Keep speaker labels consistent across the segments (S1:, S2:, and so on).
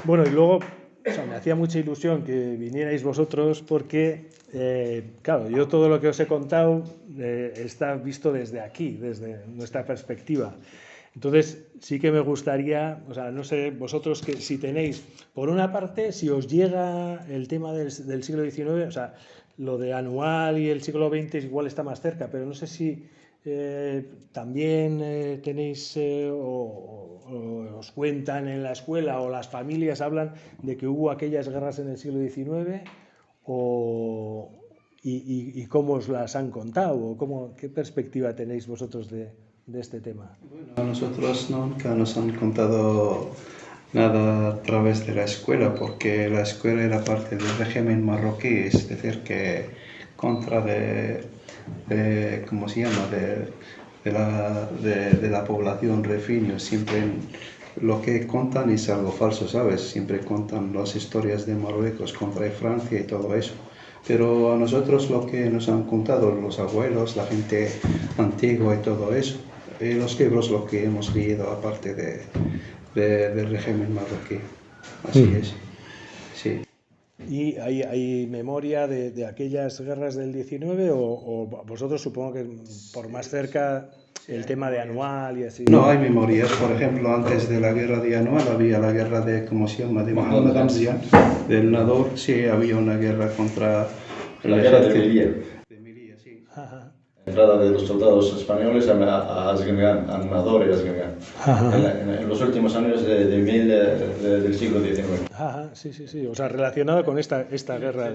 S1: Bueno, y luego, o sea, me hacía mucha ilusión que vinierais vosotros porque, claro, yo todo lo que os he contado está visto desde aquí, desde nuestra perspectiva. Entonces, sí que me gustaría, o sea, no sé, vosotros que si tenéis, por una parte, si os llega el tema del siglo XIX, o sea, lo de anual y el siglo XX igual está más cerca, pero no sé si también tenéis o os cuentan en la escuela o las familias hablan de que hubo aquellas guerras en el siglo XIX o, y cómo os las han contado o qué perspectiva tenéis vosotros de este tema.
S2: Bueno, a nosotros nunca nos han contado nada a través de la escuela, porque la escuela era parte del régimen marroquí, es decir, que contra ¿cómo se llama?, de la población refinio. Siempre lo que contan es algo falso, ¿sabes? Siempre contan las historias de Marruecos contra Francia y todo eso. Pero a nosotros lo que nos han contado los abuelos, la gente antigua y todo eso, los libros lo que hemos leído aparte del régimen marroquí. Así es, sí.
S1: ¿Y hay memoria de aquellas guerras del 19 o vosotros supongo que por más cerca el tema de anual y así?
S2: No hay memorias. Por ejemplo, antes de la guerra de Anual había la guerra de, ¿cómo se llama?, de Mohammed Hamzian, del Nador. Sí, había una guerra contra
S3: la guerra de Melilla.
S2: De Melilla, sí.
S1: Ajá.
S3: La entrada de los soldados españoles a Azgangan, a Nador y Azgangan, en los últimos años del siglo XIX.
S1: Ajá, sí, sí, sí. O sea, relacionado con esta guerra.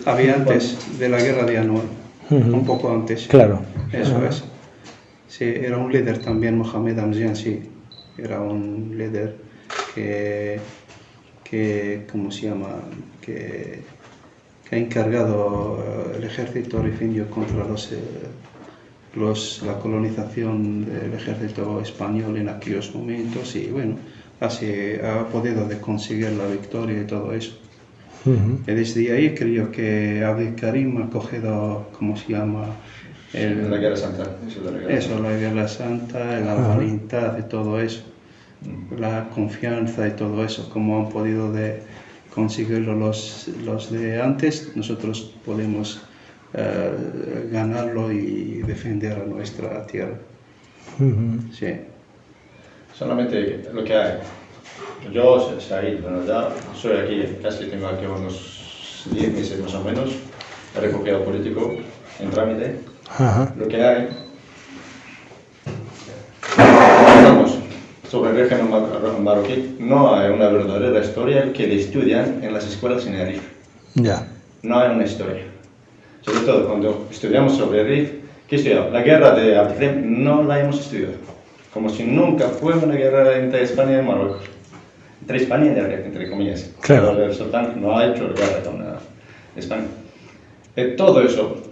S2: Había antes de la guerra de Anual, un poco antes.
S1: Claro.
S2: Eso es. Sí, era un líder también, Mohammed Hamzian, sí. Era un líder ¿cómo se llama?, que ha encargado el ejército rifinio contra la colonización del ejército español en aquellos momentos, y bueno, así ha podido conseguir la victoria y todo eso. Y desde ahí creo que Abdel Karim ha cogido, ¿cómo se llama?,
S3: la Guerra Santa.
S2: La Guerra Santa, la voluntad y todo eso, la confianza y todo eso, como han podido conseguirlo los de antes, nosotros podemos ganarlo y defender a nuestra tierra. Sí.
S3: Solamente lo que hay. Yo, Said, bueno, ya soy aquí, casi tengo aquí unos 10 meses más o menos, refugiado político en trámite.
S1: Ajá.
S3: Lo que hay, hablamos sobre el régimen marroquí, no hay una verdadera historia que estudian en las escuelas en el RIF.
S1: Ya.
S3: No hay una historia. Sobre todo cuando estudiamos sobre el RIF, ¿qué estudiamos? La guerra de Abdel no la hemos estudiado. Como si nunca fue una guerra entre España y Marruecos. Entre España y el RIF, entre comillas.
S1: Claro.
S3: El sultán no ha hecho guerra con España. Todo eso.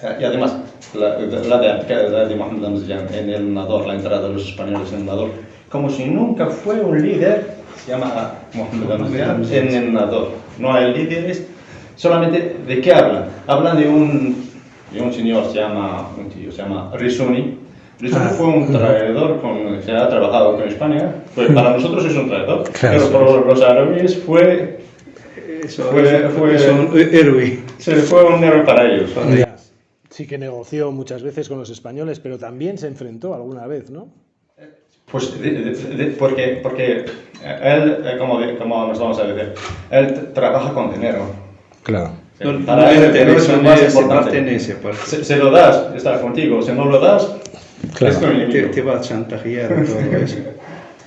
S3: Y además, la de Mohammed Hamzian en el Nador, la entrada de los españoles en el Nador, como si nunca fue un líder, se llama Mohammed Hamzian, en el Nador. No hay líderes, solamente ¿de qué hablan? Hablan de un señor, un tío, se llama Risuni. Risuni fue un traidor que ha trabajado con España, pues para nosotros es un traidor,
S1: claro,
S3: pero por los árabes fue un héroe para ellos.
S1: Sí que negoció muchas veces con los españoles, pero también se enfrentó alguna vez, ¿no?
S3: Pues porque él, como nos vamos a decir, él trabaja con dinero.
S1: Claro.
S3: Para él el dinero es lo más importante. Se lo das, está contigo. Si no lo das,
S1: claro,
S3: es tu enemigo.
S2: Te va a chantajear todo eso.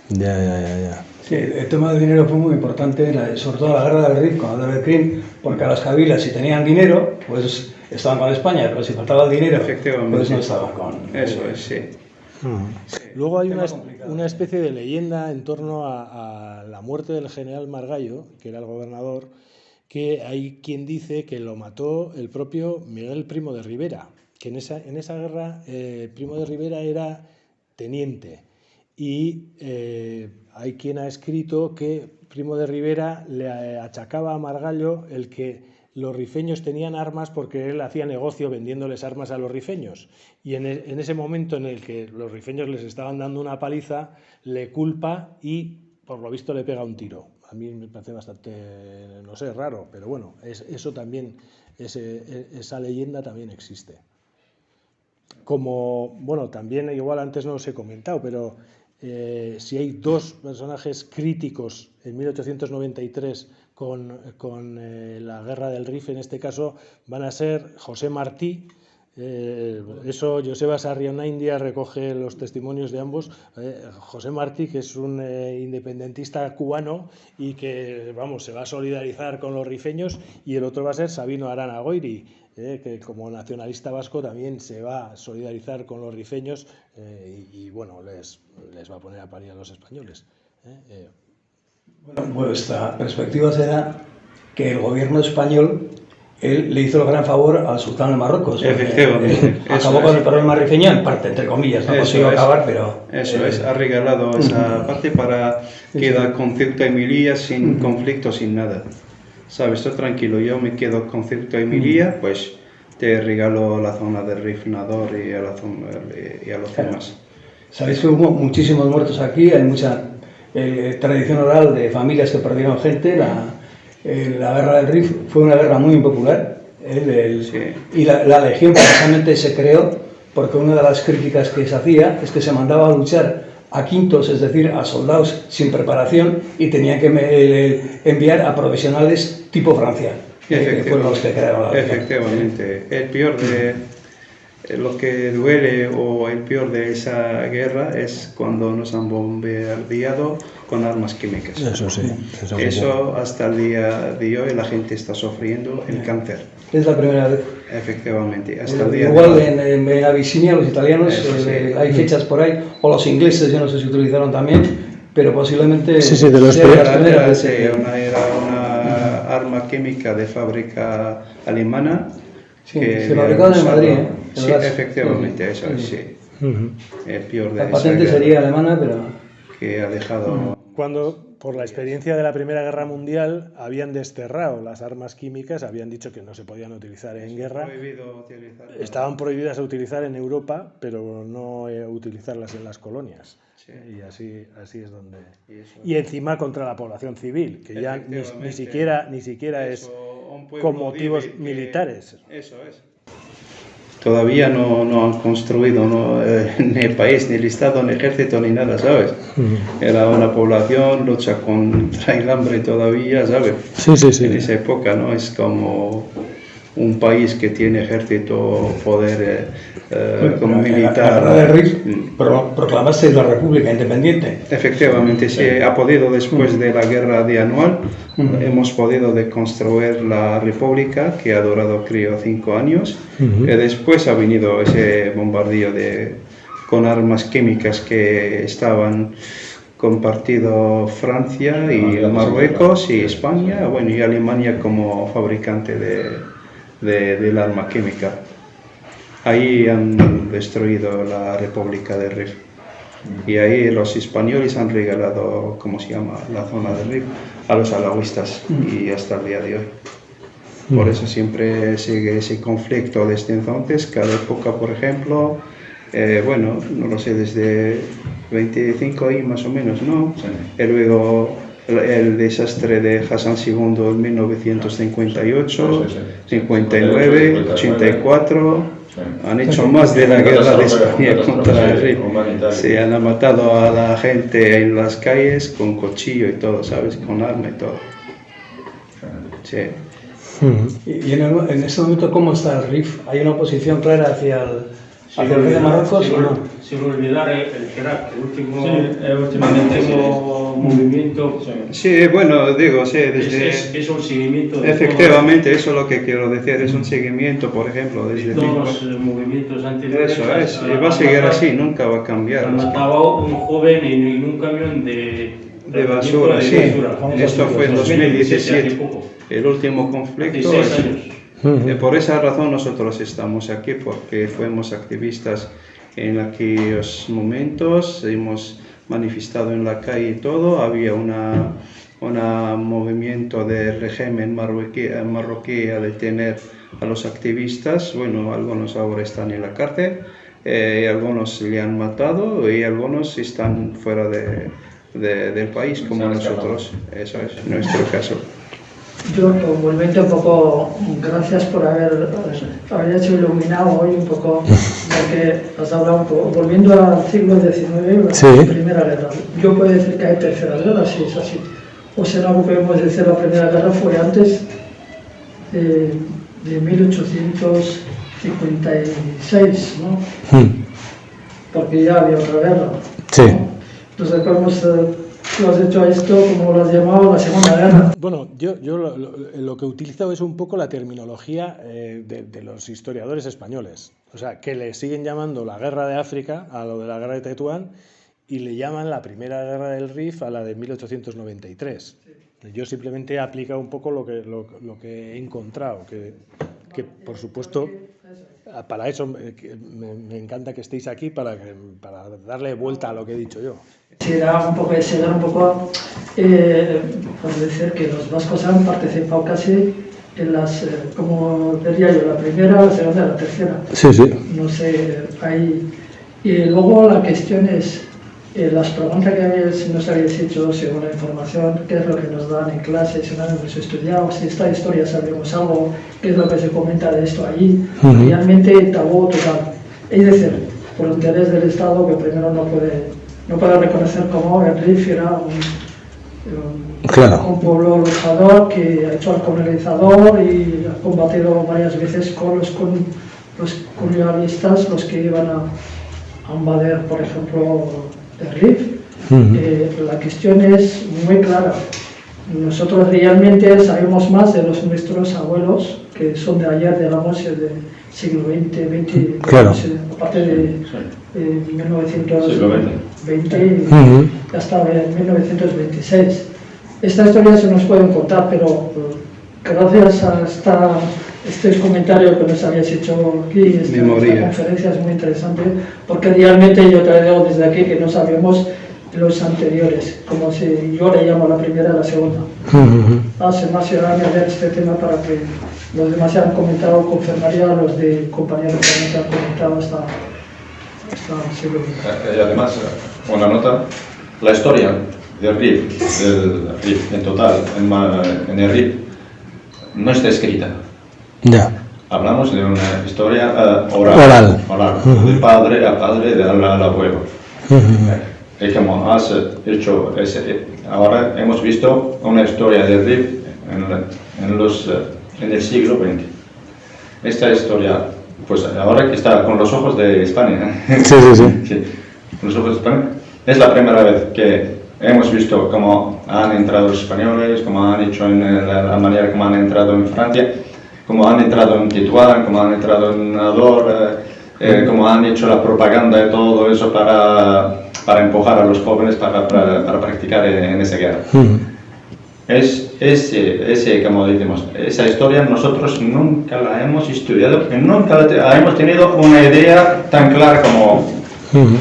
S1: Ya.
S4: Sí, el tema del dinero fue muy importante, sobre todo en la guerra del Rif, cuando del Krim, porque a las cabilas, si tenían dinero, pues estaban con España, pero si faltaba el dinero, pues no estaban con...
S2: Eso es, sí.
S1: Luego hay una especie de leyenda en torno a la muerte del general Margallo, que era el gobernador, que hay quien dice que lo mató el propio Miguel Primo de Rivera, que en esa guerra Primo de Rivera era teniente. Y hay quien ha escrito que Primo de Rivera le achacaba a Margallo el que los rifeños tenían armas porque él hacía negocio vendiéndoles armas a los rifeños. Y en ese momento en el que los rifeños les estaban dando una paliza, le culpa y por lo visto le pega un tiro a mí me parece bastante, no sé, raro, pero bueno, eso también, esa leyenda también existe. Como, bueno, también igual antes no os he comentado, pero si hay dos personajes críticos en 1893 con la Guerra del Rif, en este caso van a ser José Martí. Eso Joseba Sarrionaindia recoge los testimonios de ambos. José Martí, que es un independentista cubano y que, vamos, se va a solidarizar con los rifeños, y el otro va a ser Sabino Arana Goiri, que como nacionalista vasco también se va a solidarizar con los rifeños y bueno, les va a poner a parir a los españoles.
S4: Bueno, vuestra perspectiva será que el gobierno español le hizo el gran favor al sultán de Marruecos.
S2: Efectivamente.
S4: Acabó con el problema rifeño en parte, entre comillas, no consiguió acabar, pero...
S2: Eso es, ha regalado esa parte para que el conflicto de Melilla sin conflicto, sin nada. Sabes, tú tranquilo, yo me quedo con Ceuta y Melilla, pues te regalo la zona del Rif Nador y a los demás.
S4: Sabéis que hubo muchísimos muertos aquí, hay mucha tradición oral de familias que perdieron gente. La guerra del Rif fue una guerra muy impopular, sí. Y la legión precisamente se creó porque una de las críticas que se hacía es que se mandaba a luchar a quintos, es decir, a soldados sin preparación, y tenían que enviar a profesionales tipo Francia, que fueron los que crearon la legión.
S2: Efectivamente, el peor de lo que duele o el peor de esa guerra es cuando nos han bombardeado con armas químicas.
S1: Eso sí.
S2: Eso hasta el día de hoy la gente está sufriendo el cáncer.
S4: Es la primera vez.
S2: Efectivamente, hasta el día
S4: igual
S2: de hoy.
S4: En Abisinia, los italianos, sí. Hay fechas por ahí, o los ingleses, yo no sé si utilizaron también, pero posiblemente
S1: de los
S2: era una arma química de fábrica alemana.
S4: Sí, se fabricaban en Madrid,
S2: Sí, efectivamente, eso es, sí. El peor de
S4: la patente sería alemana, pero...
S2: que ha dejado...
S1: Cuando, por la experiencia de la Primera Guerra Mundial, habían desterrado las armas químicas, habían dicho que no se podían utilizar en guerra. Estaban prohibidas a utilizar en Europa, pero no utilizarlas en las colonias. Sí. Y así es donde... Y encima contra la población civil, que ya ni siquiera es con motivos militares.
S2: Eso es. Todavía no han construido ni el país, ni el Estado, ni el ejército, ni nada, ¿sabes? Era una población, lucha contra el hambre todavía, ¿sabes?
S1: Sí.
S2: En esa época, ¿no? Es como un país que tiene ejército, poder como militar.
S4: La guerra de Rif proclamaste la República Independiente.
S2: Efectivamente, sí, ha podido después de la guerra de Anual, hemos podido construir la República, que ha durado creo 5 años. Después ha venido ese bombardeo con armas químicas que estaban compartido Francia y Marruecos y España, bueno, y Alemania como fabricante del arma química. Ahí han destruido la República de Rif. Y ahí los españoles han regalado, ¿cómo se llama?, la zona del Rif a los alawistas, y hasta el día de hoy. Por eso siempre sigue ese conflicto desde entonces. Cada época, por ejemplo, bueno, no lo sé, desde 25 años más o menos, ¿no? Sí. Y luego el desastre de Hassan II en 1958, 59, 84... Han hecho más de la guerra de España contra el Rif. Se han matado a la gente en las calles con cuchillo y todo, ¿sabes? Con arma y todo. Sí.
S4: ¿Y en este momento cómo está el Rif? ¿Hay una oposición clara hacia el rey de Marruecos o no?
S5: Sin olvidar el Hirak, el último movimiento.
S2: Sí, bueno, digo, sí, desde...
S5: Es un seguimiento.
S2: Efectivamente, eso es lo que quiero decir, es un seguimiento, por ejemplo, desde...
S5: Todos los movimientos anteriores.
S2: Eso es, y va a seguir así, nunca va a cambiar.
S5: Mataba a un joven en un camión de
S2: basura, sí. Esto fue en 2017, el último conflicto.
S5: 16 años.
S2: Por esa razón nosotros estamos aquí, porque fuimos activistas en aquellos momentos, hemos manifestado en la calle y todo. Había un movimiento del régimen marroquí a detener a los activistas. Bueno, algunos ahora están en la cárcel, algunos le han matado y algunos están fuera del país como nosotros. Eso es nuestro caso.
S6: Yo, volviendo un poco, gracias por haber hecho iluminado hoy un poco, porque has hablado un poco, volviendo al siglo XIX, la Primera Guerra. Yo puedo decir que hay Tercera Guerra, si es así. O sea, no podemos decir la Primera Guerra fue antes de 1856, ¿no? Porque ya había otra guerra.
S1: Sí.
S6: ¿No? Entonces podemos... Tú has hecho esto, como lo has llamado, la Segunda Guerra.
S1: Bueno, yo lo que he utilizado es un poco la terminología de los historiadores españoles. O sea, que le siguen llamando la Guerra de África a lo de la Guerra de Tetuán y le llaman la Primera Guerra del Rif a la de 1893. Sí. Yo simplemente he aplicado un poco lo que he encontrado, que por supuesto... Para eso me encanta que estéis aquí, para darle vuelta a lo que he dicho yo.
S6: Se da un poco, por decir que los vascos han participado casi en las, como diría yo, la primera, la segunda y la tercera.
S1: Sí, sí.
S6: No sé, hay... Y luego la cuestión es, las preguntas que nos habéis hecho según la información, qué es lo que nos dan en clase, si no hemos estudiado, si esta historia sabemos algo, qué es lo que se comenta de esto allí, realmente tabú total. Es decir, por interés del Estado, que primero no puede reconocer como el Rif era un pueblo luchador que ha hecho al colonizador y ha combatido varias veces con los colonialistas, los que iban a invadir, por ejemplo, el Rif. La cuestión es muy clara. Nosotros realmente sabemos más de nuestros abuelos, que son de ayer, digamos, del siglo XX,
S1: claro.
S6: Aparte de 1920 hasta 1926. Esta historia se nos puede contar, pero gracias a este comentario que nos habías hecho aquí, esta conferencia es muy interesante, porque realmente yo traigo desde aquí que no sabemos los anteriores, como si yo le llamo la primera y la segunda. Hace más añadir este tema para que los demás se han comentado, confirmaría a los de compañeros que han comentado hasta el siglo XX.
S3: Y además, una nota, la historia del RIF en total, en el RIF, no está escrita.
S1: Ya.
S3: Hablamos de una historia oral. De padre a padre, de al abuelo. Y como has hecho, ahora hemos visto una historia del RIF en el siglo XX. Esta historia, pues ahora que está con los ojos de España, sí, con los ojos de España, es la primera vez que hemos visto cómo han entrado los españoles, cómo han hecho la manera como han entrado en Francia, cómo han entrado en Tetuán, cómo han entrado en Nador, cómo han hecho la propaganda y todo eso para empujar a los jóvenes para practicar en esa guerra. Como decimos, esa historia nosotros nunca la hemos estudiado y nunca hemos tenido una idea tan clara como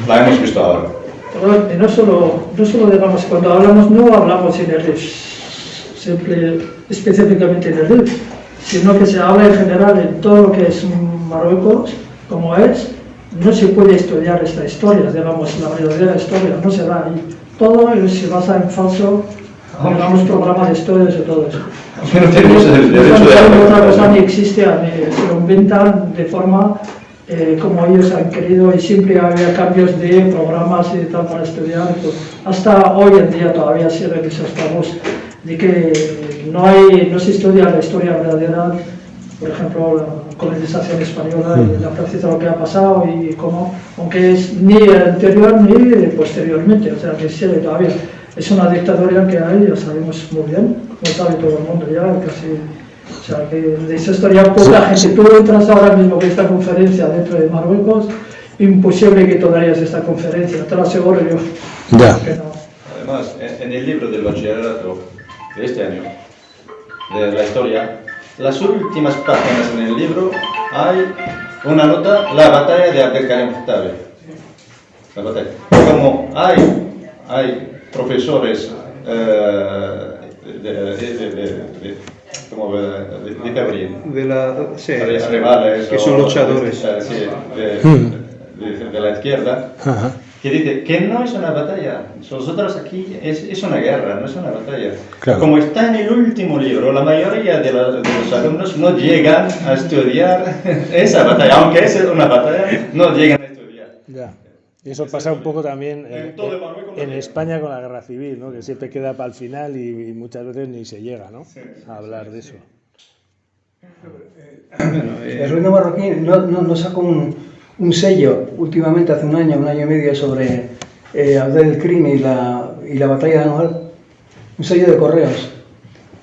S3: la hemos visto ahora.
S6: Y no solo digamos, cuando hablamos, no hablamos en el RIF, específicamente en el RIF, sino que se habla en general en todo lo que es Marruecos, como es. No se puede estudiar esta historia, digamos, la verdadera historia, no se da ahí. Todo se basa en falso, digamos, programas de estudios y todo eso.
S3: No tenemos el derecho de...
S6: Otra cosa ni existe, se lo inventan de forma como ellos han querido, y siempre había cambios de programas y tal para estudiar. Pues, hasta hoy en día todavía sigue que estamos de que no se estudia la historia verdadera, por ejemplo, la colonización española y la práctica de lo que ha pasado y cómo, aunque es ni anterior ni posteriormente, o sea que sigue todavía. Es una dictadura que hay, ya sabemos muy bien, como sabe todo el mundo ya, casi. O sea que de esa historia poca gente. Tú entras ahora mismo en esta conferencia dentro de Marruecos, imposible que tú darías esta conferencia, te lo aseguro yo.
S1: Ya.
S3: Además, en el libro del bachillerato de este año, de la historia, las últimas páginas en el libro hay una nota, la batalla de Abdelkarim Khattabi. La batalla. Como hay profesores
S2: que son luchadores
S3: de la izquierda, que dice que no es una batalla. Nosotros aquí es una guerra, no es una batalla.
S1: Claro.
S3: Como está en el último libro, la mayoría de los alumnos no llegan a estudiar esa batalla, aunque es una batalla, no llegan a estudiar.
S1: Ya. Y eso pasa un poco también
S3: En todo Marruecos
S1: en
S3: no
S1: España con la guerra civil, ¿no? Que siempre queda para el final y muchas veces ni se llega, ¿no? A hablar de eso.
S4: El reino marroquí no sacó un sello últimamente, hace un año y medio, sobre Abdel Krim y la batalla de Anual. Un sello de correos.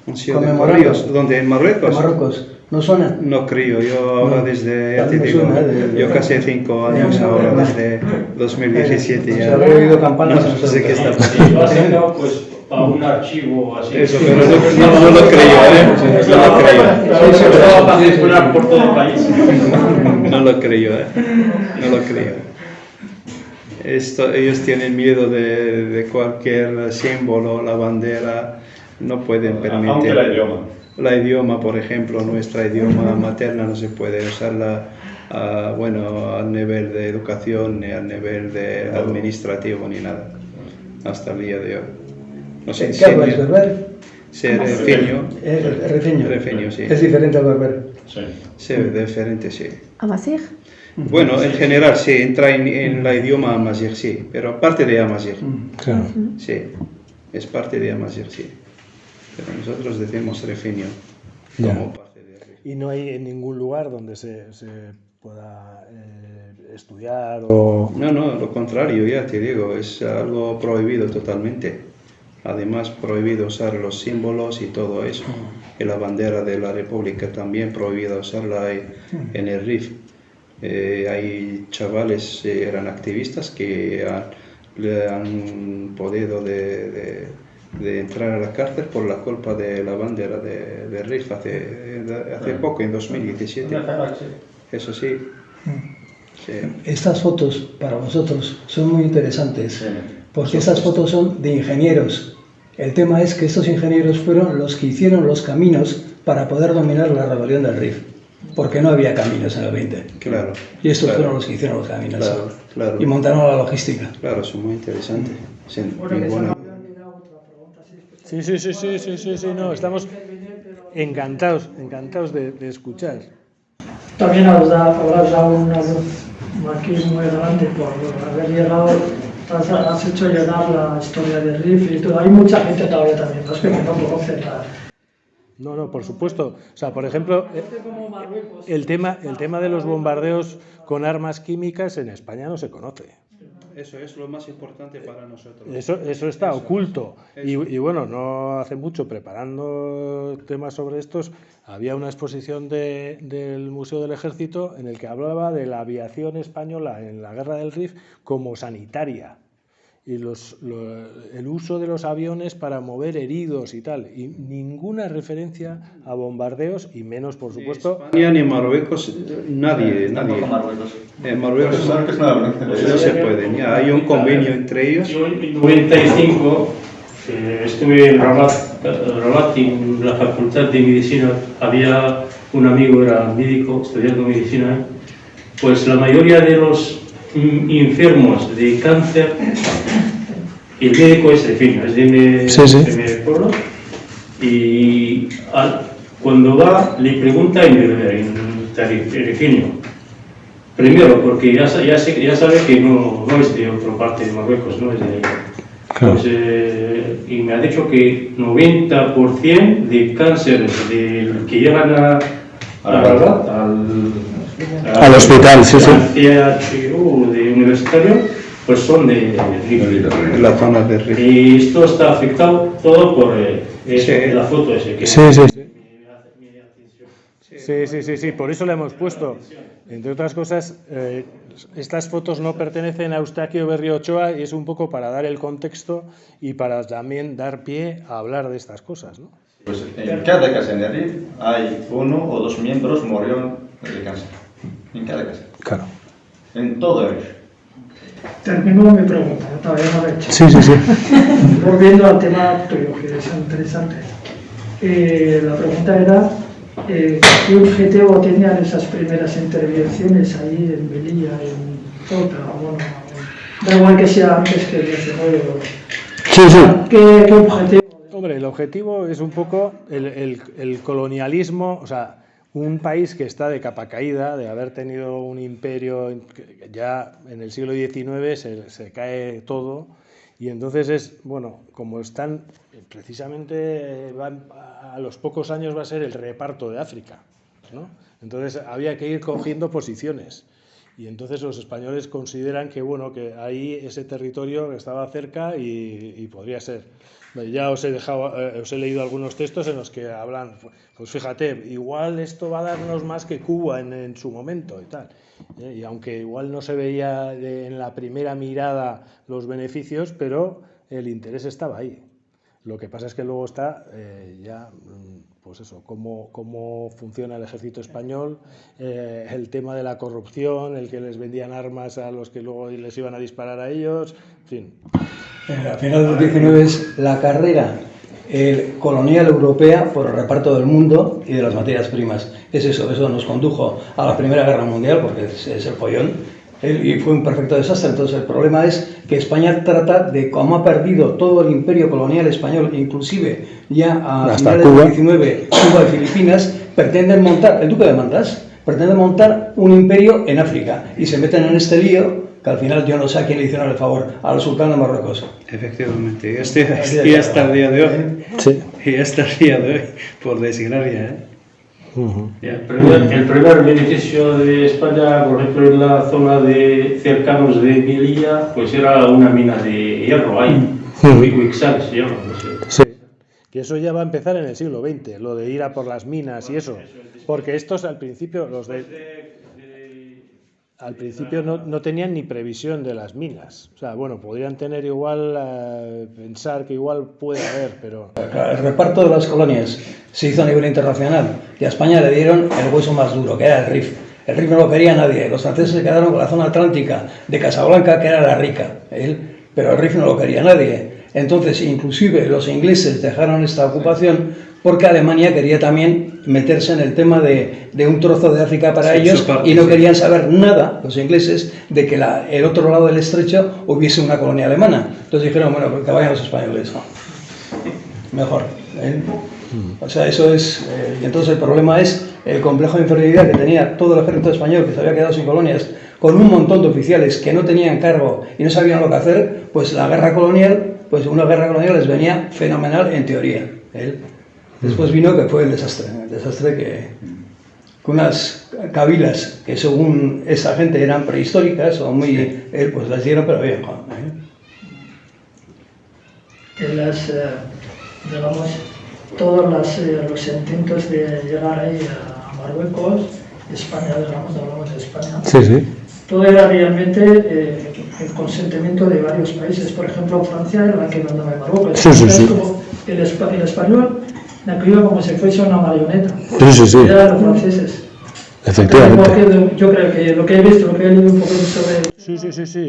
S2: Un sello de
S4: Conmemorando.
S2: correos, ¿dónde? ¿En Marruecos?
S4: En Marruecos. ¿No suena?
S2: No creo, yo ahora
S4: No.
S2: desde,
S4: A
S2: ya
S4: mí
S2: te
S4: me
S2: digo,
S4: suena,
S2: yo casi 5 años ahora, desde 2017
S4: Se
S2: ya.
S4: habría oído campanas.
S2: No sé qué está
S5: Si
S2: pasando.
S5: lo has sacado pues para un archivo así.
S2: Eso, pero no lo creo, ¿eh? No lo creo.
S5: Sí, pero va a circular por todo el país.
S2: No lo creo, ¿eh? No lo creo. Ellos tienen miedo de cualquier símbolo, la bandera, no pueden permitir.
S3: Aunque el idioma.
S2: La idioma, por ejemplo, nuestra idioma materna no se puede usarla a nivel de educación, ni a nivel de administrativo, ni nada, hasta el día de hoy. No sé,
S4: ¿Qué habláis, berber?
S2: ser rifeño.
S4: Rifeño.
S2: Rifeño, sí.
S4: Es diferente al berber.
S3: Sí.
S2: Sí, diferente, sí.
S7: Amazigh.
S2: Bueno, en general sí, entra en la idioma amazigh, sí, pero aparte de amazigh,
S1: Claro.
S2: sí, es parte de amazigh, sí. Pero nosotros decimos rifeño
S1: Ya.
S2: como parte de rifeño.
S1: Y no hay en ningún lugar donde se pueda estudiar o...
S2: No, lo contrario, ya te digo, es algo prohibido totalmente. Además, prohibido usar los símbolos y todo eso. Y la bandera de la República también prohibida usarla en el RIF. Hay chavales, eran activistas que le han podido de entrar a la cárcel por la culpa de la bandera de RIF hace poco, en 2017. Eso sí. Sí.
S4: Estas fotos para vosotros son muy interesantes,
S3: Sí.
S4: porque estas fotos son de ingenieros. El tema es que estos ingenieros fueron los que hicieron los caminos para poder dominar la rebelión del RIF, porque no había caminos en el 20.
S2: Claro.
S4: Y estos
S2: claro,
S4: fueron los que hicieron los caminos.
S2: Claro.
S4: Y montaron la logística.
S2: Claro, son muy interesantes. Sin
S6: Bueno, que se me
S2: ninguna-
S6: había olvidado otra pregunta.
S1: Sí, no, estamos encantados de escuchar.
S6: También habrás dado una luz aquí muy grande por haber llegado, has hecho llegar la historia del RIF y todo. Hay mucha gente todavía también, ¿no? Es que no conoce la...
S1: No, por supuesto. O sea, por ejemplo, el tema de los bombardeos con armas químicas en España no se conoce.
S2: Eso es lo más importante para nosotros.
S1: Eso está oculto. Y bueno, no hace mucho, preparando temas sobre estos, había una exposición del Museo del Ejército en el que hablaba de la aviación española en la Guerra del Rif como sanitaria. Y el uso de los aviones para mover heridos y tal. Y ninguna referencia a bombardeos, y menos, por supuesto...
S2: Ni España ni Marruecos, nadie.
S3: Tampoco Marruecos.
S2: En Marruecos
S3: Marruecos
S2: no se puede. Ya hay un convenio entre ellos.
S5: Yo en 95 estuve en Rabat, en la Facultad de Medicina. Había un amigo, era médico, estudiando medicina. Pues la mayoría de los enfermos de cáncer, el médico es rifeño, es de mi pueblo, y cuando va le pregunta en rifeño. Primero, porque ya sabe que no es de otra parte de Marruecos, no es de...
S1: Claro.
S5: Pues, y me ha dicho que 90% de cánceres que llegan
S1: Al hospital, sí.
S5: al CHU de universitario, pues son de RIF.
S2: La zona de Rif.
S5: Y esto está afectado todo por la foto ese que...
S1: Sí, por eso le hemos puesto. Entre otras cosas, estas fotos no pertenecen a Eustaquio Berriochoa y es un poco para dar el contexto y para también dar pie a hablar de estas cosas, ¿no?
S3: Pues en cada casa en el RIF hay 1 o 2 miembros murieron de cáncer. En cada casa.
S1: Claro.
S3: En todo el RIF.
S6: Termino mi pregunta, yo todavía no la he hecho.
S1: Sí.
S6: Volviendo al tema tuyo, que es interesante. La pregunta era, ¿qué objetivo tenían esas primeras intervenciones ahí en Melilla, en Ceuta, bueno, Da igual que sea antes que el 19.
S1: Sí, sí.
S6: ¿Qué objetivo?
S1: Hombre, el objetivo es un poco el colonialismo, o sea, un país que está de capa caída, de haber tenido un imperio, ya en el siglo XIX se cae todo, y entonces es, bueno, como están, precisamente a los pocos años va a ser el reparto de África, ¿no? Entonces había que ir cogiendo posiciones. Y entonces los españoles consideran que, bueno, que ahí ese territorio estaba cerca y podría ser. Ya os he leído algunos textos en los que hablan, pues fíjate, igual esto va a darnos más que Cuba en su momento y tal. Y aunque igual no se veía en la primera mirada los beneficios, pero el interés estaba ahí. Lo que pasa es que luego está ya, pues eso, cómo funciona el ejército español, el tema de la corrupción, el que les vendían armas a los que luego les iban a disparar a ellos, en fin.
S4: Al final del 19 es la carrera colonial europea por el reparto del mundo y de las materias primas. Es eso nos condujo a la Primera Guerra Mundial, porque es el follón. Y fue un perfecto desastre. Entonces el problema es que España trata de, como ha perdido todo el imperio colonial español, inclusive ya a finales del 19, Cuba y Filipinas, pretenden montar, el duque de Mandas, pretende montar un imperio en África y se meten en este lío que al final yo no sé a quién le hicieron el favor, al sultán de Marruecos.
S2: Efectivamente, y hasta el día de hoy.
S1: Sí.
S2: Y hasta el día de hoy, por desgracia, ¿eh?
S5: El primer beneficio de España, por ejemplo, en la zona de cercanos de Melilla, pues era una mina de hierro ahí, Huixal se llama, no sé.
S1: Sí, que eso ya va a empezar en el siglo XX, lo de ir a por las minas y eso, porque estos al principio, al principio no tenían ni previsión de las minas. O sea, bueno, podrían tener igual, pensar que igual puede haber, pero...
S4: El reparto de las colonias se hizo a nivel internacional y a España le dieron el hueso más duro, que era el Rif. El Rif no lo quería nadie. Los franceses se quedaron con la zona atlántica de Casablanca, que era la rica, pero el Rif no lo quería nadie. Entonces, inclusive los ingleses dejaron esta ocupación porque Alemania quería también meterse en el tema de un trozo de África para ellos y no querían saber nada, los ingleses, de que el otro lado del estrecho hubiese una colonia alemana. Entonces dijeron, bueno, que vayan los españoles, ¿no? Mejor. O sea, eso es... y entonces el problema es el complejo de inferioridad que tenía todo el ejército español, que se había quedado sin colonias, con un montón de oficiales que no tenían cargo y no sabían lo que hacer. Pues la guerra colonial, pues una guerra colonial les venía fenomenal en teoría. Después vino que fue el desastre que unas cabilas que según esa gente eran prehistóricas o muy... pues las dieron, pero bien.
S6: Digamos, todos los intentos de llegar ahí a Marruecos, España, digamos, hablamos de España,
S1: Sí.
S6: todo era realmente el consentimiento de varios países. Por ejemplo, Francia era la que mandaba en Marruecos.
S1: Sí.
S6: Como el español la crió como si fuese una marioneta.
S1: Sí.
S6: Eran los franceses.
S1: Efectivamente.
S6: Yo creo que lo que he visto, lo que he leído un poco sobre...
S1: Sí,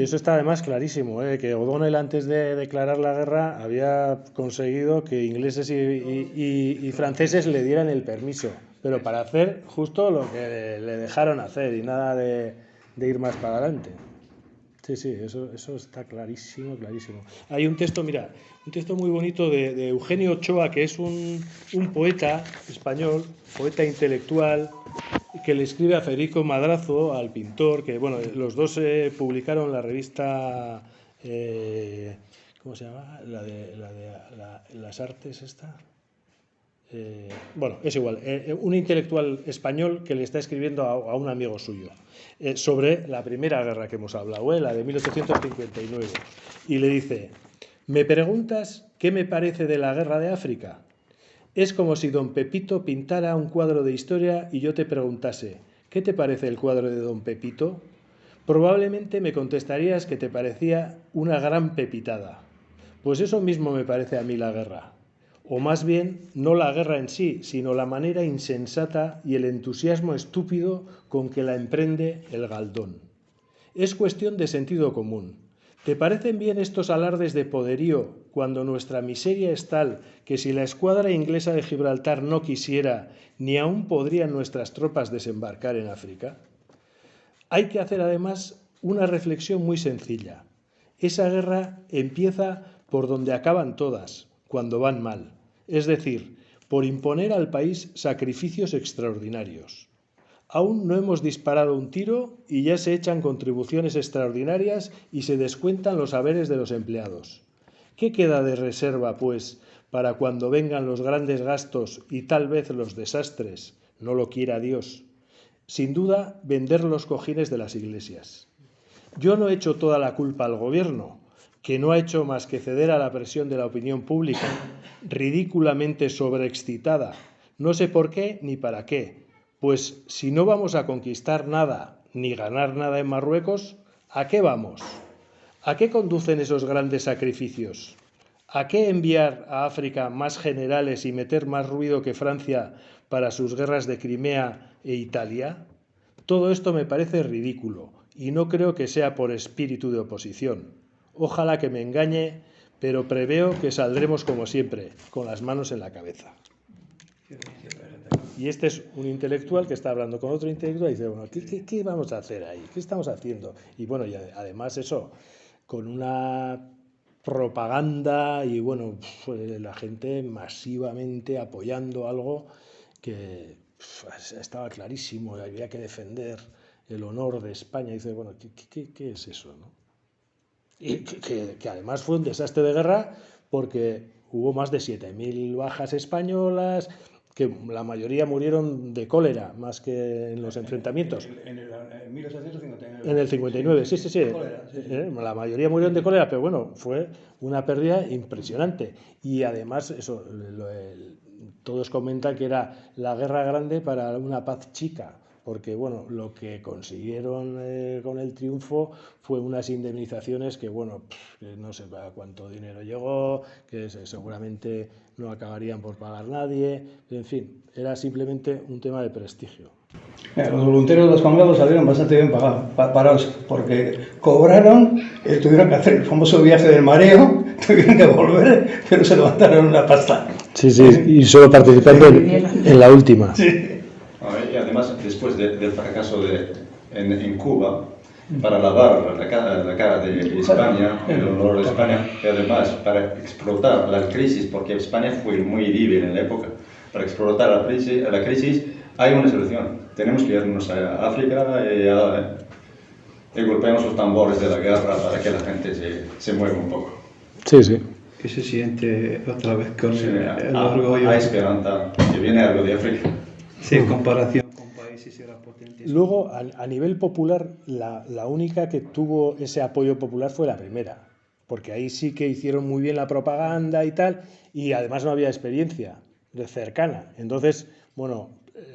S1: eso está además clarísimo, que O'Donnell antes de declarar la guerra había conseguido que ingleses y franceses le dieran el permiso, pero para hacer justo lo que le dejaron hacer y nada de ir más para adelante. Sí, eso está clarísimo. Hay un texto, mira, un texto muy bonito de Eugenio Ochoa, que es un poeta español, poeta intelectual, que le escribe a Federico Madrazo, al pintor, que bueno, los dos publicaron la revista, ¿cómo se llama? La de las artes esta. Bueno, es igual, un intelectual español que le está escribiendo a un amigo suyo sobre la primera guerra que hemos hablado, la de 1859, y le dice: ¿me preguntas qué me parece de la guerra de África? Es como si don Pepito pintara un cuadro de historia y yo te preguntase: ¿qué te parece el cuadro de don Pepito? Probablemente me contestarías que te parecía una gran pepitada. Pues eso mismo me parece a mí la guerra. O más bien, no la guerra en sí, sino la manera insensata y el entusiasmo estúpido con que la emprende el Galdón. Es cuestión de sentido común. ¿Te parecen bien estos alardes de poderío cuando nuestra miseria es tal que si la escuadra inglesa de Gibraltar no quisiera, ni aún podrían nuestras tropas desembarcar en África? Hay que hacer además una reflexión muy sencilla. Esa guerra empieza por donde acaban todas, cuando van mal, es decir, por imponer al país sacrificios extraordinarios. Aún no hemos disparado un tiro y ya se echan contribuciones extraordinarias y se descuentan los haberes de los empleados. ¿Qué queda de reserva, pues, para cuando vengan los grandes gastos y tal vez los desastres? No lo quiera Dios. Sin duda, vender los cojines de las iglesias. Yo no echo toda la culpa al gobierno, que no ha hecho más que ceder a la presión de la opinión pública, ridículamente sobreexcitada. No sé por qué ni para qué. Pues si no vamos a conquistar nada ni ganar nada en Marruecos, ¿a qué vamos? ¿A qué conducen esos grandes sacrificios? ¿A qué enviar a África más generales y meter más ruido que Francia para sus guerras de Crimea e Italia? Todo esto me parece ridículo y no creo que sea por espíritu de oposición. Ojalá que me engañe, pero preveo que saldremos como siempre, con las manos en la cabeza. Y este es un intelectual que está hablando con otro intelectual y dice, bueno, ¿qué vamos a hacer ahí? ¿Qué estamos haciendo? Y bueno, y además eso, con una propaganda y bueno, la gente masivamente apoyando algo que estaba clarísimo, había que defender el honor de España. Y dice, bueno, ¿qué es eso, no? Y que además fue un desastre de guerra porque hubo más de 7.000 bajas españolas, que la mayoría murieron de cólera, más que en los enfrentamientos.
S4: En 1859.
S1: En el 59, sí. Cólera, sí. La mayoría murieron de cólera, pero bueno, fue una pérdida impresionante. Y además, eso, todos comentan que era la guerra grande para una paz chica, porque bueno, lo que consiguieron con el triunfo fue unas indemnizaciones que bueno, no sé a cuánto dinero llegó, que seguramente no acabarían por pagar nadie, en fin, era simplemente un tema de prestigio.
S4: Los voluntarios de los congresos salieron bastante bien parados, porque cobraron, tuvieron que hacer el famoso viaje del mareo, tuvieron que volver, pero se levantaron una pasta.
S1: Sí, y solo participando en la última.
S4: Sí.
S3: Y además, después del fracaso en Cuba, para lavar la cara de España, el honor de España, y además para explotar la crisis, porque España fue muy débil en la época, para explotar la crisis hay una solución. Tenemos que irnos a África y golpeamos los tambores de la guerra para que la gente se mueva un poco.
S1: Sí.
S2: Que se siente otra vez con el
S3: orgullo. Hay esperanza, que viene algo de África.
S2: Sí, en comparación con países y potentes.
S1: Luego, a nivel popular, la única que tuvo ese apoyo popular fue la primera, porque ahí sí que hicieron muy bien la propaganda y tal, y además no había experiencia cercana. Entonces, bueno,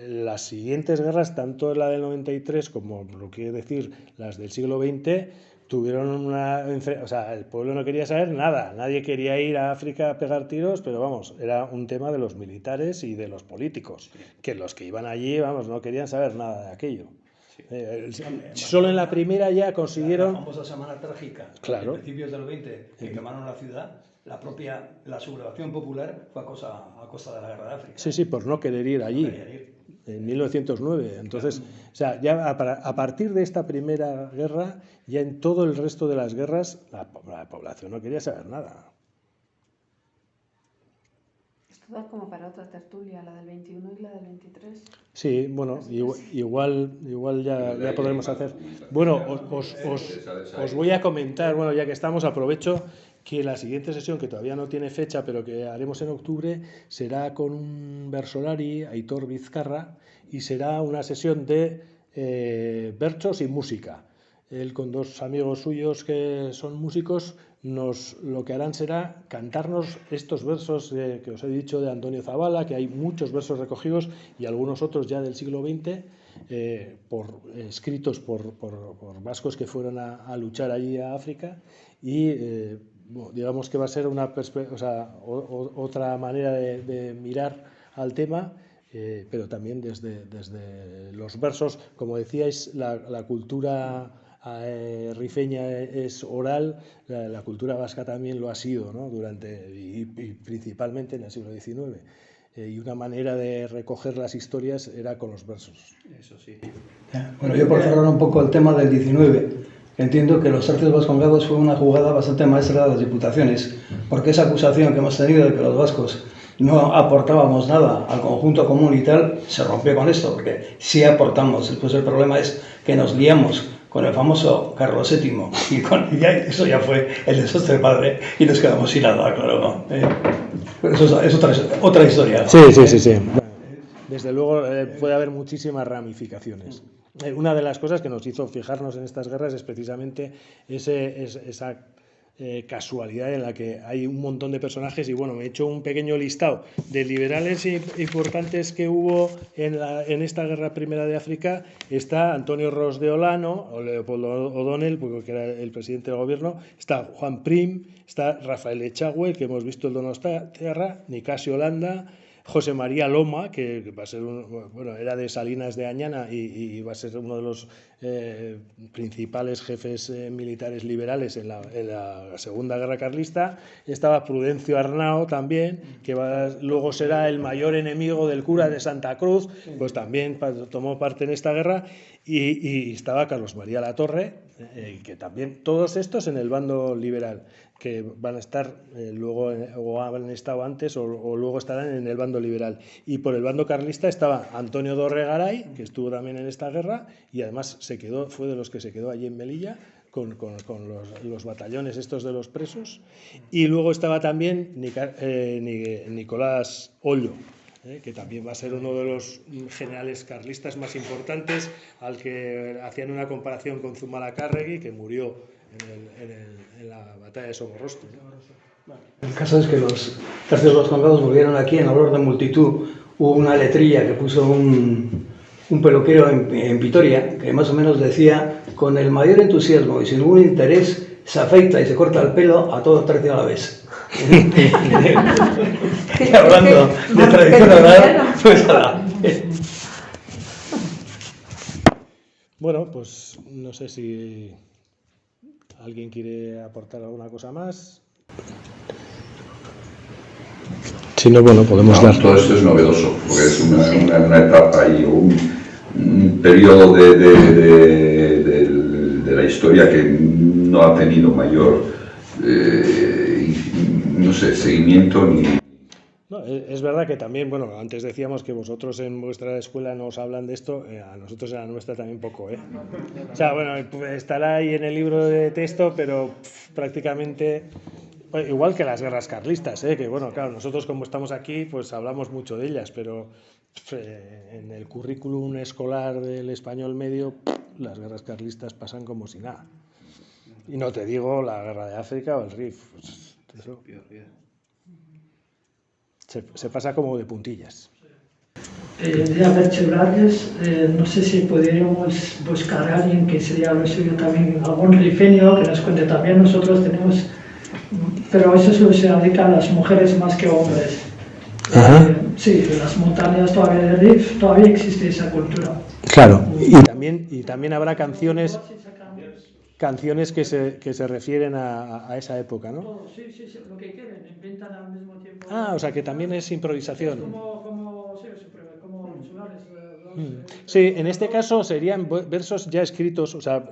S1: las siguientes guerras, tanto la del 93 como, lo quiero decir, las del siglo XX, tuvieron el pueblo no quería saber nada, nadie quería ir a África a pegar tiros, pero vamos, era un tema de los militares y de los políticos, que los que iban allí, vamos, no querían saber nada de aquello. Solo en la primera ya consiguieron...
S4: La famosa Semana Trágica,
S1: claro,
S4: a principios del 20, que quemaron la ciudad, la sublevación popular fue a costa de la Guerra de África.
S1: Sí, por no querer ir allí. En 1909. Entonces, o sea, ya a partir de esta primera guerra, ya en todo el resto de las guerras, la población no quería saber nada.
S7: Esto da como para otra tertulia, la del 21 y la del 23.
S1: Sí, bueno, igual ya podremos hacer. Bueno, os voy a comentar, bueno, ya que estamos, aprovecho que la siguiente sesión, que todavía no tiene fecha, pero que haremos en octubre, será con un versolari, Aitor Vizcarra, y será una sesión de versos y música. Él con dos amigos suyos que son músicos, lo que harán será cantarnos estos versos que os he dicho de Antonio Zabala, que hay muchos versos recogidos y algunos otros ya del siglo XX, escritos por vascos que fueron a luchar allí a África, y digamos que va a ser otra manera de mirar al tema, pero también desde los versos. Como decíais, la cultura rifeña es oral, la cultura vasca también lo ha sido, ¿no? y principalmente en el siglo XIX. Y una manera de recoger las historias era con los versos.
S2: Eso sí.
S4: Bueno, yo por cerrar un poco el tema del 19, entiendo que los tercios vascongados fue una jugada bastante maestra de las diputaciones, porque esa acusación que hemos tenido de que los vascos no aportábamos nada al conjunto común y tal, se rompió con esto, porque sí aportamos. Después el problema es que nos liamos con el famoso Carlos VII y eso ya fue el desastre padre y nos quedamos sin nada, claro, ¿no? Pero eso es otra historia, ¿no?
S1: Sí. Desde luego puede haber muchísimas ramificaciones. Una de las cosas que nos hizo fijarnos en estas guerras es precisamente esa casualidad en la que hay un montón de personajes y bueno, me he hecho un pequeño listado de liberales importantes que hubo en esta guerra primera de África. Está Antonio Ros de Olano, o Leopoldo O'Donnell, que era el presidente del gobierno, está Juan Prim, está Rafael Echagüe, que hemos visto el Donostiarra, Nicasio Landa, José María Loma, que va a ser era de Salinas de Añana y va a ser uno de los principales jefes militares liberales en la Segunda Guerra Carlista. Estaba Prudencio Arnao también, que luego será el mayor enemigo del cura de Santa Cruz, pues también tomó parte en esta guerra. Y estaba Carlos María Latorre, que también, todos estos en el bando liberal, que van a estar luego, o han estado antes, o luego estarán en el bando liberal. Y por el bando carlista estaba Antonio Dorregaray, que estuvo también en esta guerra, y además fue de los que se quedó allí en Melilla, con los batallones estos de los presos. Y luego estaba también Nicolás Ollo, que también va a ser uno de los generales carlistas más importantes, al que hacían una comparación con Zumalacárregui, que murió en la batalla de Somorrostro, ¿no?
S4: El caso es que los tercios vascongados volvieron aquí en olor de multitud. Hubo una letrilla que puso un peluquero en Vitoria, que más o menos decía: con el mayor entusiasmo y sin ningún interés se afeita y se corta el pelo a todo tercio a la vez. Y hablando de tradición oral, pues
S1: Bueno, pues no sé si alguien quiere aportar alguna cosa más. Si no, bueno, podemos dar.
S8: Todo esto es novedoso, porque es una etapa y un periodo de la historia que no ha tenido mayor, no sé, seguimiento ni...
S1: No, es verdad que también, bueno, antes decíamos que vosotros en vuestra escuela no os hablan de esto, a nosotros en la nuestra también poco, ¿eh? O sea, bueno, estará ahí en el libro de texto, pero prácticamente... Igual que las guerras carlistas, que bueno, claro, nosotros como estamos aquí, pues hablamos mucho de ellas, pero en el currículum escolar del español medio, las guerras carlistas pasan como si nada. Y no te digo la guerra de África o el RIF. Pues, eso se pasa como de puntillas.
S6: De aperturarles, no sé si podríamos buscar a alguien que sería lo suyo también, algún rifeño que nos cuente también. Nosotros tenemos... Pero eso solo se dedica a las mujeres más que hombres. Sí, en las montañas todavía de Rif todavía existe esa cultura.
S1: Claro, y también habrá canciones que se refieren a esa época, ¿no?
S6: Sí, lo que quieren, inventan al mismo tiempo.
S1: O sea que también es improvisación.
S6: Como
S1: Sí, en este caso serían versos ya escritos, o sea,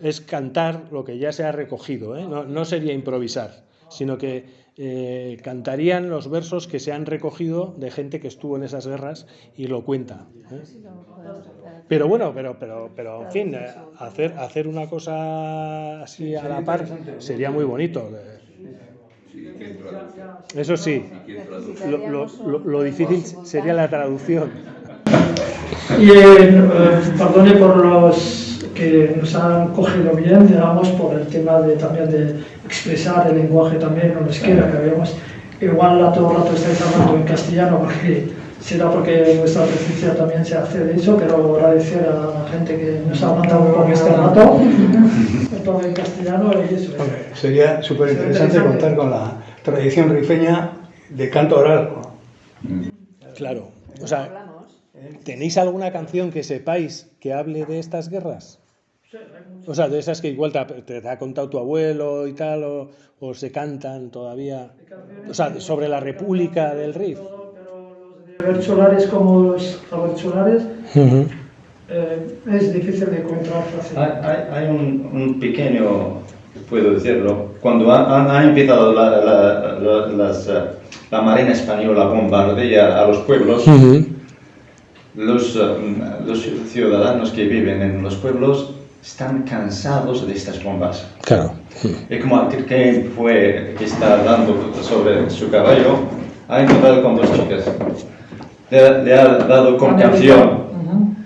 S1: es cantar lo que ya se ha recogido, ¿eh? No sería improvisar, sino que cantarían los versos que se han recogido de gente que estuvo en esas guerras y lo cuenta, ¿eh? Pero bueno, pero en fin, hacer una cosa así a la par sería muy bonito. Eso sí, lo difícil sería la traducción.
S6: Y perdone por los que nos han cogido bien, digamos, por el tema también de expresar el lenguaje también, no les quiera, que habíamos, igual a todo el rato estáis hablando en castellano, porque nuestra presencia también se hace de eso. Quiero agradecer a la gente que nos ha aguantado por este rato, todo en castellano y eso.
S4: Sería súper interesante contar con la tradición rifeña de canto oral.
S1: Claro, o sea, ¿tenéis alguna canción que sepáis que hable de estas guerras? O sea, de esas que igual te ha contado tu abuelo y tal, o se cantan todavía, o sea, sobre la República del Rif.
S6: Pero los de Bercholares como los Bercholares, es difícil de encontrar fácilmente.
S3: Hay un pequeño, puedo decirlo, cuando ha empezado la Marina Española a bombardear a los pueblos, los ciudadanos que viven en los pueblos están cansados de estas bombas.
S1: Claro.
S3: Es como aquel que está dando sobre su caballo, ha encontrado con dos chicas. Le ha dado con canción.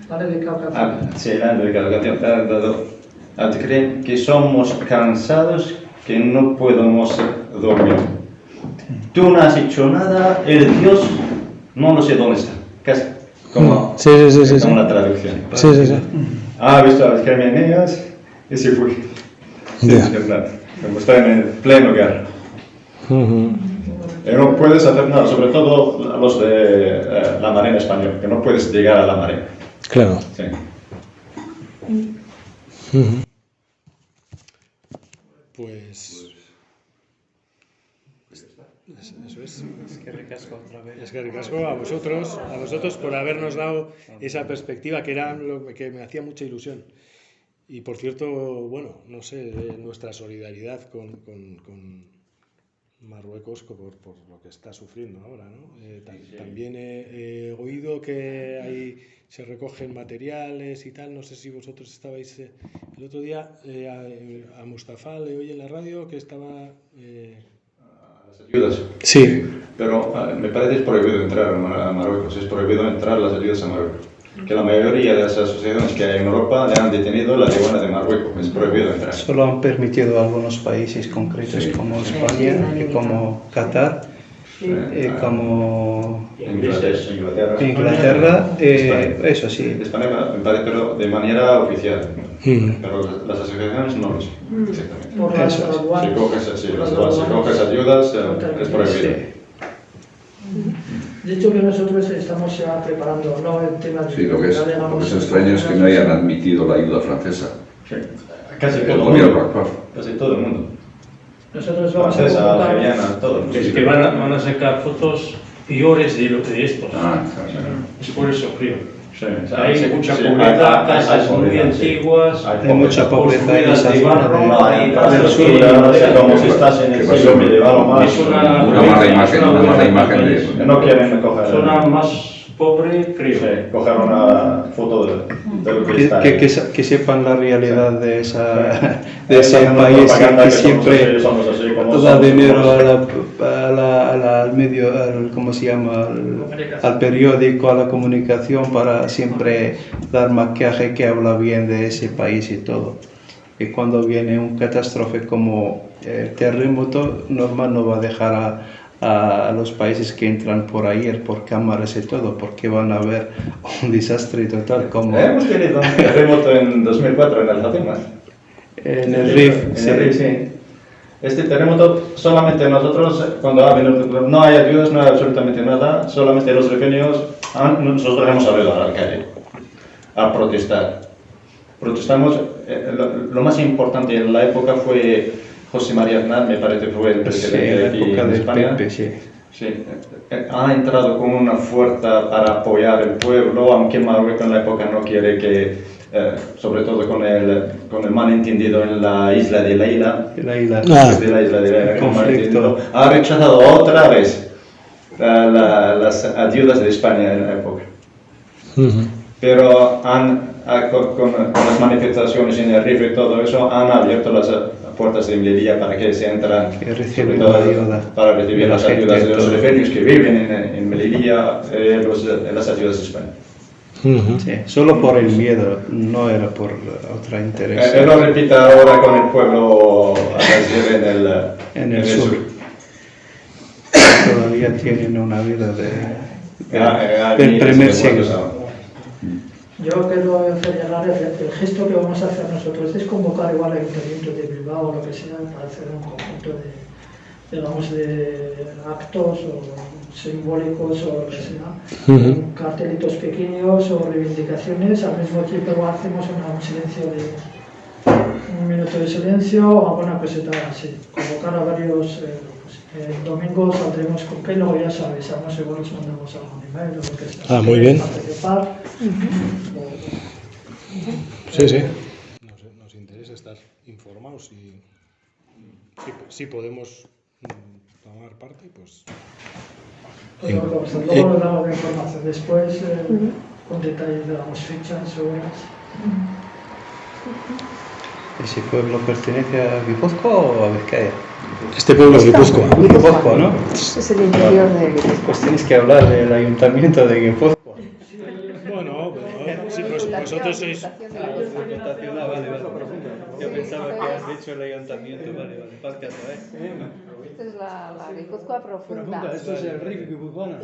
S6: La dedicado canción.
S3: Sí, le ha dedicado canción. Le ha dado a creer que somos cansados, que no podemos dormir. Tú no has hecho nada, el Dios no lo sé dónde está. Casi como,
S1: sí.
S3: como la traducción.
S1: Sí.
S3: Ha visto a las criminales y se fue.
S1: Ya.
S3: Como está en el pleno guerra. Y no puedes hacer nada, sobre todo los de la Marina Española, que no puedes llegar a la Marina.
S1: Claro.
S3: Sí.
S1: Pues eso es.
S4: Es que ricasco otra vez.
S1: Es que ricasco a vosotros por habernos dado esa perspectiva que era lo que me hacía mucha ilusión. Y por cierto, bueno, no sé, nuestra solidaridad con Marruecos por lo que está sufriendo ahora, ¿no? También he oído que se recogen materiales y tal. No sé si vosotros estabais el otro día a Mustafa le oí en la radio que estaba
S3: Las ayudas.
S1: sí,
S3: Pero me parece que es prohibido entrar a Marruecos, es prohibido entrar las ayudas a Marruecos. Que la mayoría de las asociaciones que hay en Europa le han detenido la aduana de Marruecos, es prohibido entrar.
S2: Solo han permitido algunos países concretos como España y como Qatar y como Inglaterra, eso sí.
S3: España me parece, pero de manera oficial. Pero las asociaciones no lo son, exactamente.
S6: Por las
S2: Eso es.
S6: aduanas.
S3: Si coges ayudas, es prohibido.
S6: De hecho que nosotros estamos ya preparando, ¿no? El tema de...
S8: Sí, lo que es extraño es que no hayan admitido la ayuda francesa.
S3: Sí. Casi
S8: El
S3: todo el
S8: gobierno
S3: mundo.
S8: actual.
S3: Casi todo el mundo.
S6: Nosotros vamos a
S3: Francesa,
S6: convocar...
S3: algeriana, todo.
S5: Es que van a sacar fotos peores de estos.
S8: Ah, claro.
S5: Es por eso, creo.
S3: Sí,
S5: Hay mucha
S3: sí,
S5: pobreza,
S3: hay
S5: casas muy
S3: pobreza, sí.
S5: antiguas,
S2: Hay mucha pobreza en esa
S5: construidas de
S2: zona
S5: barro,
S3: No hay
S5: hay
S3: infraestructura, como si estás en el
S8: ¿Qué pasa?
S3: siglo medieval o más.
S5: Es una
S8: mala imagen de...
S3: No quieren coger...
S5: zona más pobre, creo.
S3: Sí, coger una foto de lo que está ahí.
S2: Que sepan la realidad de ese
S3: Esa
S2: país
S3: propaganda
S2: que
S3: que
S2: siempre
S3: somos así, como
S2: da
S3: somos,
S2: dinero
S3: somos.
S2: al medio, ¿cómo se llama? Al periódico, a la comunicación para siempre dar maquillaje que habla bien de ese país y todo. Y cuando viene un catástrofe como el terremoto, normal no va a dejar a los países que entran por ayer, por cámaras y todo, porque van a ver un desastre total como
S3: Hemos tenido un terremoto en 2004 en el Hatima.
S2: en el Rif.
S3: En el Rif, sí. Este terremoto, solamente nosotros, cuando no hay ayudas, no hay absolutamente nada, solamente los rifeños, nosotros hemos salido a la calle a protestar. Protestamos, lo más importante en la época fue José María Aznar, me parece que fue el presidente aquí en España.
S2: Pepe, sí.
S3: Sí, ha entrado con una fuerza para apoyar el pueblo, aunque Marruecos en la época no quiere que, sobre todo con el malentendido en la isla de Leila,
S2: De la isla.
S3: de la isla de Leila, con
S2: Conflicto.
S3: malentendido, ha rechazado otra vez las ayudas de España en la época. Pero con las manifestaciones en el Rif y todo eso, han abierto las puertas de Melilla para que se entran,
S2: Que reciben
S3: sobre todo
S2: la ayuda
S3: para recibir
S2: de la
S3: las
S2: gente,
S3: ayudas de los
S2: todo.
S3: rifeños que viven en Melilla, las ayudas de España.
S2: Sí, solo por el miedo, no era por otro interés.
S3: Él lo repite ahora con el pueblo a
S2: En el sur. Todavía tienen una vida del primer siglo.
S6: Yo quiero hacer llegar el gesto que vamos a hacer nosotros es convocar igual al Ayuntamiento de Bilbao o lo que sea para hacer un conjunto de actos o simbólicos o lo que sea, con cartelitos pequeños o reivindicaciones. Al mismo tiempo hacemos un silencio un minuto de silencio o alguna cosita así. Convocar a varios. El domingo saldremos con que luego ya sabéis, igual os mandamos algún email o lo que sea.
S1: Muy bien.
S6: Participar.
S1: Sí, sí. Nos interesa estar informados y si podemos tomar parte, pues...
S6: Luego le damos la información después, con detalles de las fechas, horas.
S2: ¿Ese pueblo pertenece a Guipúzcoa o a Vizcaya?
S1: Este pueblo es Guipúzcoa.
S2: Guipúzcoa, ¿no?
S7: Es el interior de Guipúzcoa.
S2: Pues tienes que hablar del ayuntamiento de Guipúzcoa.
S1: Bueno, pero sí, pues vosotros sois...
S2: Vale. Yo pensaba que has dicho el ayuntamiento, vale, pásate,
S7: Esta es la Guipúzcoa profunda.
S4: Esto es el Rif guipuzcoano.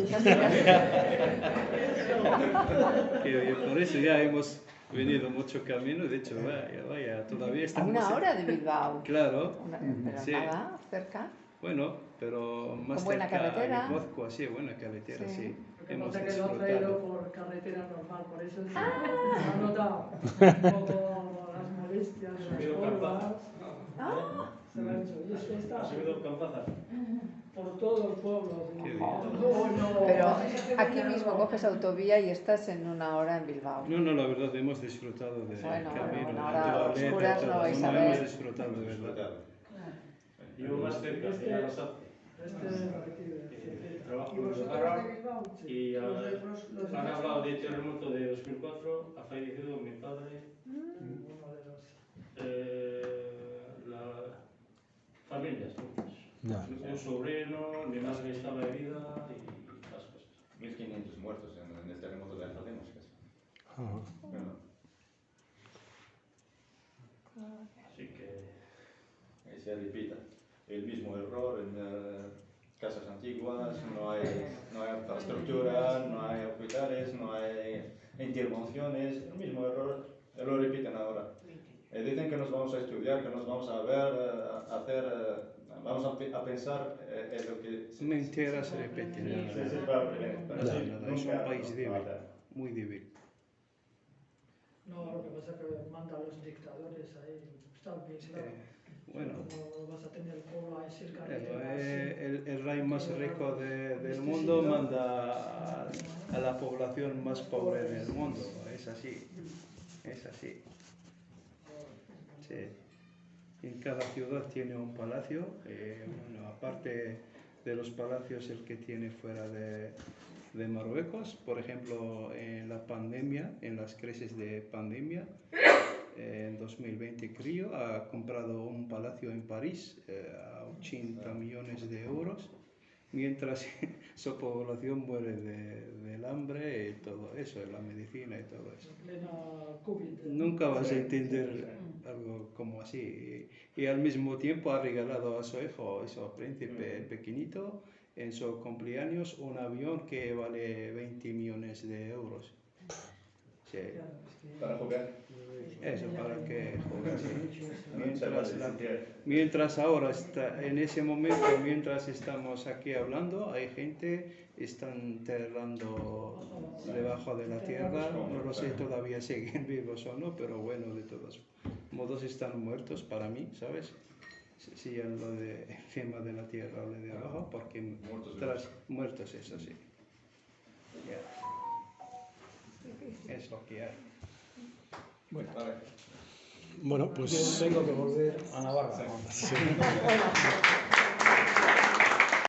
S2: Por eso ya hemos venido mucho camino, de hecho, vaya, todavía
S7: A
S2: estamos...
S7: una hora de Bilbao.
S2: Claro,
S7: Pero
S2: sí.
S7: nada, cerca.
S2: Bueno, pero más
S7: Con buena
S2: cerca
S7: carretera.
S2: a Guipúzcoa, sí, buena carretera, sí.
S6: Lo que
S2: Hemos
S6: pasa es que lo ha traído
S2: disfrutado.
S6: por carretera normal, por eso se ha notado un poco las molestias, las curvas. Se lo ha hecho. Y es que está por todo el pueblo.
S7: Pero aquí mismo coges autovía y estás en una hora en Bilbao.
S2: No, la verdad, hemos disfrutado del
S7: Bueno,
S2: camino.
S7: ahora
S2: de
S7: a oscuras no vais a ver.
S2: Hemos disfrutado, de verdad.
S5: Yo más cerca, ya lo sabes. Trabajo en Navarra y han hablado de terremoto de 2004, ha fallecido mi padre, familias, un sobrino, mi madre estaba herida y las cosas.
S3: 1500 muertos en el terremoto de Alfademos. Bueno,
S5: Así que...
S3: se repita. El mismo error en casas antiguas, no hay infraestructura, no hay hospitales, no hay intervenciones, el mismo error, lo repiten ahora. Dicen que nos vamos a estudiar, que nos vamos a ver, a hacer, vamos a pensar en lo que...
S2: Mentiras se repiten.
S3: Es
S2: un país débil, muy débil.
S6: No, lo que pasa es que mandan los dictadores ahí, está bien claro.
S2: Bueno,
S6: No vas a tener el pueblo a decir
S2: el rey más rico del mundo manda a la población más pobre del mundo, es así, es así. Sí. En cada ciudad tiene un palacio, bueno, aparte de los palacios el que tiene fuera de Marruecos, por ejemplo, en la pandemia, en las crisis de pandemia, en 2020 creo, ha comprado un palacio en París a 80 millones de euros, mientras su población muere del hambre y todo eso, la medicina y todo eso. Nunca vas a entender algo como así. Y al mismo tiempo ha regalado a su hijo, su príncipe pequeñito, en su cumpleaños un avión que vale 20 millones de euros. Sí.
S3: Para jugar.
S2: Eso, para que mientras ahora está, en ese momento, mientras estamos aquí hablando, hay gente que está enterrando debajo de la tierra, no lo sé, todavía siguen vivos o no, pero bueno, de todos modos están muertos para mí, ¿sabes? Si ya lo de encima de la tierra o de abajo, porque muertos, eso sí. Yeah. Es lo que hay.
S1: Bueno, pues...
S4: Tengo que volver a Navarra.
S1: Sí.